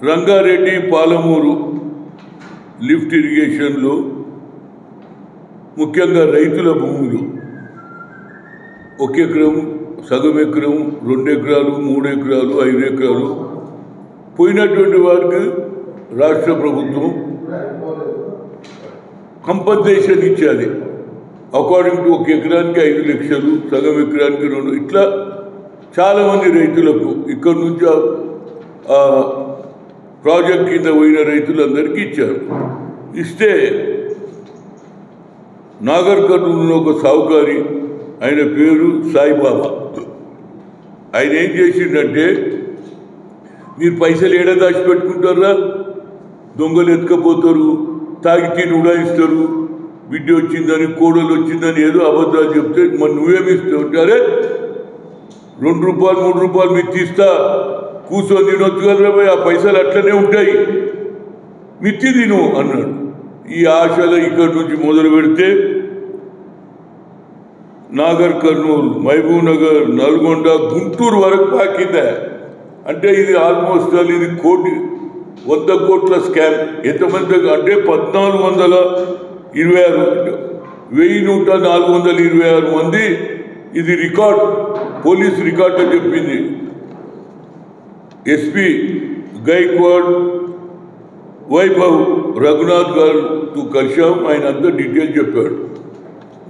Rangareddy Palamuru lift ఇరిగేషన్లో ముఖ్యంగా రైతుల భూములు 1 ఎకరం, సగం ఎకరం, 2 ఎకరాలు, 3 ఎకరాలు, 5 ఎకరాలు పోయినటువంటి వారికి రాష్ట్ర ప్రభుత్వం కంపన్సేషన్ ఇచ్చేది. అకార్డింగ్ టు 1 ఎకరానికి 5 లక్షలు, సగం ఎకరానికి 2, ఇట్లా చాలామంది రైతులకు ఇక్కడ నుంచి ప్రాజెక్ట్ కింద పోయిన రైతులందరికీ ఇచ్చారు. ఇస్తే నాగర్ కర్నూలులో ఒక సావుకారి, ఆయన పేరు సాయిబాబా, ఆయన ఏం చేసిండంటే, మీరు పైసలు ఏడా దాచిపెట్టుకుంటారా, దొంగలు ఎత్తుకపోతారు, తాగితే ఉడాయిస్తారు, బిడ్డ వచ్చిందని, కోడలు వచ్చిందని ఏదో అబద్ధాలు చెప్తే మరి నువ్వేమిస్తావు అంటే, 2 రూపాయలు 3 రూపాయలు మిత్తి ఇస్తా, కూర్చొని తినొచ్చు కదా, ఆ పైసలు అట్లనే ఉంటాయి, మిత్తి తిను అన్నాడు. ఈ ఆశలు ఇక్కడి నుంచి మొదలు పెడితే నాగర్ కర్నూలు, మహబూబ్ నగర్, నల్గొండ, గుంటూరు వరకు పాకిందా. అంటే ఇది ఆల్మోస్ట్ ఇది 100 కోట్ల స్కామ్. ఎంతమంది అంటే 1426 మంది. ఇది రికార్డ్, పోలీస్ రికార్డ్ అని చెప్పింది. ఎస్పీ గైక్వాడ్ వైభవ్ రఘునాథ్ గారు కలిశాం, ఆయన అంతా డీటెయిల్ చెప్పాడు.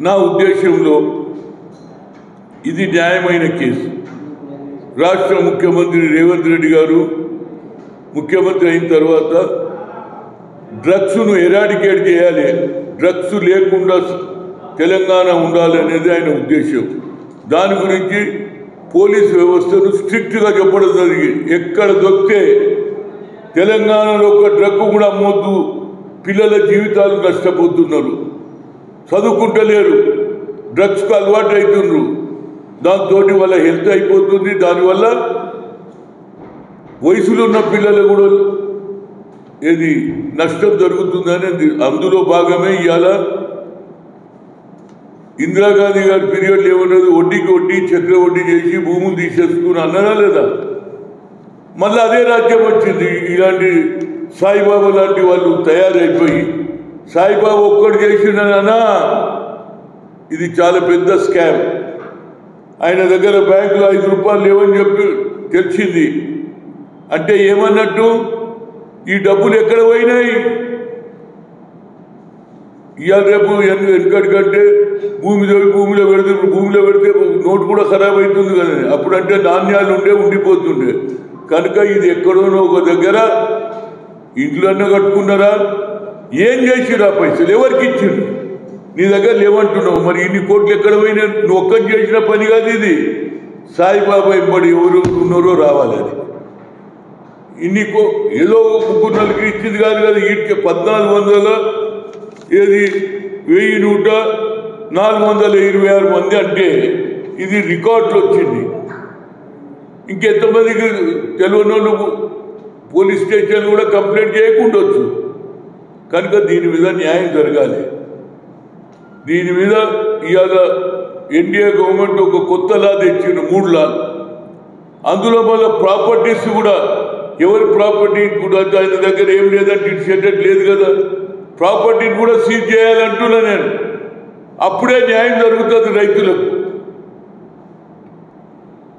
నా ఉద్దేశంలో ఇది న్యాయమైన కేసు. రాష్ట్ర ముఖ్యమంత్రి రేవంత్ రెడ్డి గారు ముఖ్యమంత్రి అయిన తర్వాత డ్రగ్స్ను ఎరాడికేట్ చేయాలి, డ్రగ్స్ లేకుండా తెలంగాణ ఉండాలనేది ఆయన ఉద్దేశం. దాని గురించి పోలీస్ వ్యవస్థను స్ట్రిక్ట్గా చెప్పడం జరిగింది. ఎక్కడ దొరికితే తెలంగాణలో ఒక డ్రగ్ కూడా అమ్మొద్దు, పిల్లల జీవితాలు నష్టపోతున్నారు, చదువుకుంటలేరు, డ్రగ్స్కు అలవాటు అవుతున్నారు, దాంతో వాళ్ళ హెల్త్ అయిపోతుంది, దానివల్ల వయసులో ఉన్న పిల్లలు కూడా ఏది నష్టం జరుగుతుందని అందులో భాగమే ఇవాళ ఇందిరాగాంధీ గారి పీరియడ్లో ఏమన్నది, వడ్డీకి వడ్డీ చక్ర వడ్డీ చేసి భూములు తీసేసుకుని అన్నారా లేదా? మళ్ళీ అదే రాజ్యం వచ్చింది. ఇలాంటి సాయిబాబా లాంటి వాళ్ళు తయారైపోయి, సాయిబాబా ఒక్కడు చేసినా ఇది చాలా పెద్ద స్కామ్. ఆయన దగ్గర బ్యాంకులో 5 రూపాయలు లేవని చెప్పి తెలిసింది. అంటే ఏమన్నట్టు, ఈ డబ్బులు ఎక్కడ పోయినాయి? ఇవాళ రేపు వెనకటికంటే భూమిలో పెడితే నోటు కూడా ఖరాబ్ అవుతుంది కదా. అప్పుడంటే నాణ్యాలు ఉండిపోతుండే. కనుక ఇది ఎక్కడోనో ఒక దగ్గర ఇంట్లోనే కట్టుకున్నారా, ఏం చేసిరా, పైసలు ఎవరికి ఇచ్చిండ్రు? నీ దగ్గర లేవంటున్నావు, మరి ఇన్ని కోట్లు ఎక్కడ పోయినా? నువ్వు ఒక్కటి చేసిన పని కాదు ఇది. సాయిబాబా ఎంబడి ఎవరు ఉన్నారో రావాలి. అది ఏదో 3 ఇచ్చింది కాదు కదా. వీటికి 1400 1426 మంది అంటే ఇది రికార్డులు వచ్చింది. ఇంకెంతమందికి తెలియని పోలీస్ స్టేషన్ కూడా కంప్లైంట్ చేయకుండొచ్చు. కనుక దీని మీద న్యాయం జరగాలి. దీని మీద ఇవాళ ఎన్డీఏ గవర్నమెంట్ ఒక కొత్త లా తెచ్చింది, 3 లాలు. అందులో మళ్ళీ ప్రాపర్టీస్ కూడా, ఎవరి ప్రాపర్టీ కూడా ఆయన దగ్గర ఏం లేదంటే ఇటు సెటెట్ లేదు కదా, ప్రాపర్టీని కూడా సీజ్ చేయాలంటున్నా నేను. అప్పుడే న్యాయం జరుగుతుంది రైతులకు.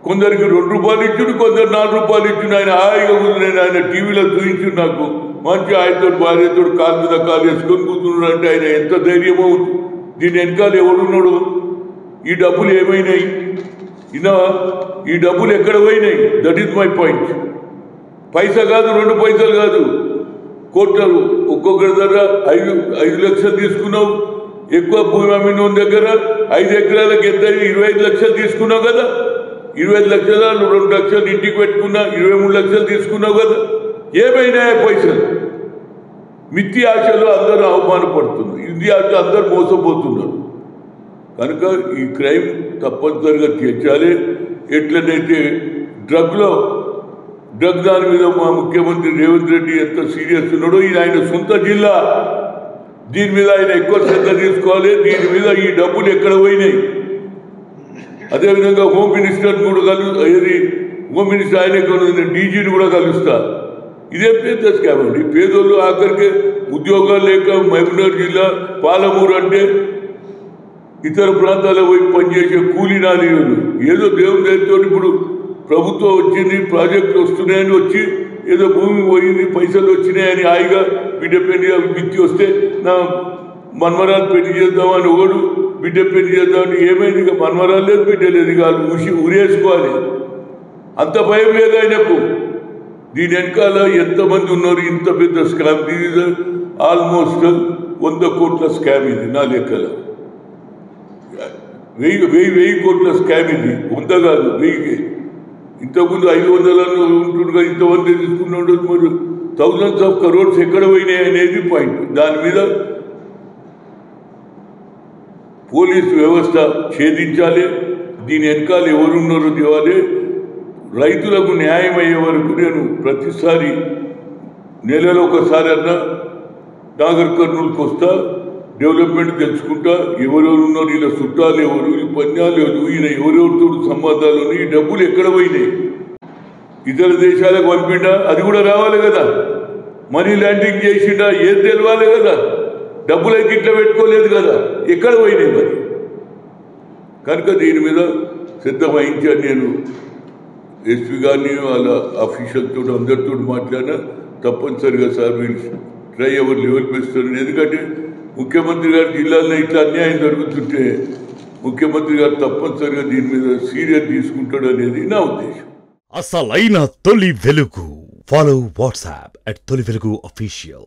కొందరికి 2 రూపాయలు ఇచ్చుడు, కొందరు 4 రూపాయలు ఇచ్చుడు. ఆయన హాయిగా నేను ఆయన టీవీలో చూపించుడు, నాకు మంచి ఆయనతో భార్యతో కాలు మీద కాలు వేసుకొని కూర్చున్నాడు. అంటే ఆయన ఎంత ధైర్యమో. దీని వెనకాల ఎవడున్నాడు? ఈ డబ్బులు ఏమైనాయి? ఈ డబ్బులు ఎక్కడ పోయినాయి? That is my point. పైసా కాదు, 2 పైసలు కాదు, కోట్లలు. ఒక్కొక్కరి దగ్గర 5 లక్షలు తీసుకున్నావు. ఎక్కువ భూమి అమ్మిన దగ్గర 5 ఎకరాలకు ఎంత 25 లక్షలు తీసుకున్నావు కదా. 25 లక్షల 2 లక్షలు ఇంటికి పెట్టుకున్నా, 23 లక్షలు తీసుకున్నావు కదా. ఏమైనాయా పైసలు? మిత్తి ఆశలు అందరూ అవమానపడుతున్నారు, ఇది ఆశ అందరూ మోసపోతున్నారు. కనుక ఈ క్రైమ్ తప్పనిసరిగా తీర్చాలి. ఎట్లనైతే డ్రగ్ దాని మీద మా ముఖ్యమంత్రి రేవంత్ రెడ్డి ఎంత సీరియస్ ఉన్నాడో, ఇది ఆయన సొంత జిల్లా, దీని మీద ఆయన ఎక్కువ శ్రద్ధ తీసుకోవాలి. దీని మీద ఈ డబ్బులు ఎక్కడ పోయినాయి? అదేవిధంగా హోమ్ మినిస్టర్ కూడా హోమ్ మినిస్టర్ ఆయన డీజీని కూడా కలుస్తా. ఇదే పెద్ద స్కామ్ అండి. పేదోళ్ళు ఆఖరికి ఉద్యోగాలు లేక మహబూబ్నగర్ జిల్లా పాలమూరు అంటే ఇతర ప్రాంతాల్లో పోయి పనిచేసే కూలీ నాలీలు ఏదో దేవుని దయతో ఇప్పుడు ప్రభుత్వం వచ్చింది, ప్రాజెక్టులు వస్తున్నాయని వచ్చి ఏదో భూమి పోయింది, పైసలు వచ్చినాయని హాయిగా బిడ్డ పెళ్లి బిత్తి వస్తే నా మన్మరాలు పెళ్లి చేద్దామని ఒకడు, బిడ్డ పెళ్లి చేద్దామని ఏమైంది, ఇక మన్మరాలు లేదు, బిడ్డ లేదు, ఇక ఉరేసుకోవాలి. అంత భయం లేదు ఆయనకు. దీని వెనకాల ఎంతమంది ఉన్నారు? ఇంత పెద్ద స్కామ్. ఇది ఆల్మోస్ట్ 100 కోట్ల స్కామ్ ఇది నా లెక్కల. 1000 కోట్ల స్కామ్ ఇది. 100 కాదు, 1000. ఇంతకుముందు 500 ఉంటుండగా ఇంతమంది తీసుకున్నాడు. మరి థౌజండ్స్ ఆఫ్ కరోడ్స్ ఎక్కడ పోయినాయి అనేది పాయింట్. దాని మీద పోలీసు వ్యవస్థ ఛేదించాలి. దీని వెనకాల ఎవరున్నారో తేవాలి. రైతులకు న్యాయం అయ్యే వరకు నేను ప్రతిసారి నెలలో ఒకసారి అన్నా నాగర్ కర్నూలుకి వస్తా, డెవలప్మెంట్ తెలుసుకుంటా. ఎవరెవరు ఉన్నారు, ఇలా చుట్టాలు ఎవరు, ఈ పన్యాలు ఎవరు, ఈయన ఎవరెవరితో సంబంధాలు ఉన్నాయి, ఈ డబ్బులు ఎక్కడ పోయినాయి, ఇతర దేశాలకు పంపిండా, అది కూడా రావాలి కదా. మనీ ల్యాండింగ్ చేసిండా, ఏది తెలవాలి కదా. డబ్బులకి ఇట్లా పెట్టుకోలేదు కదా, ఎక్కడ పోయినాయి మరి. కనుక దీని మీద శ్రద్ధ వహించాను. నేను ఎస్పీ గారిని వాళ్ళ ఆఫీషియల్తో అందరితో మాట్లాడినా తప్పనిసరిగా సార్ మీరు ట్రై ఎవరు లెవెల్ పెంచుతారు. ఎందుకంటే ముఖ్యమంత్రి గారు జిల్లాలో ఇట్లా అన్యాయం జరుగుతుంటే ముఖ్యమంత్రి గారు తప్పనిసరిగా దీని మీద సీరియస్ తీసుకుంటాడు అనేది నా ఉద్దేశం. అసలైన తొలి వెలుగు. ఫాలో వాట్సాప్ @తొలి వెలుగు official.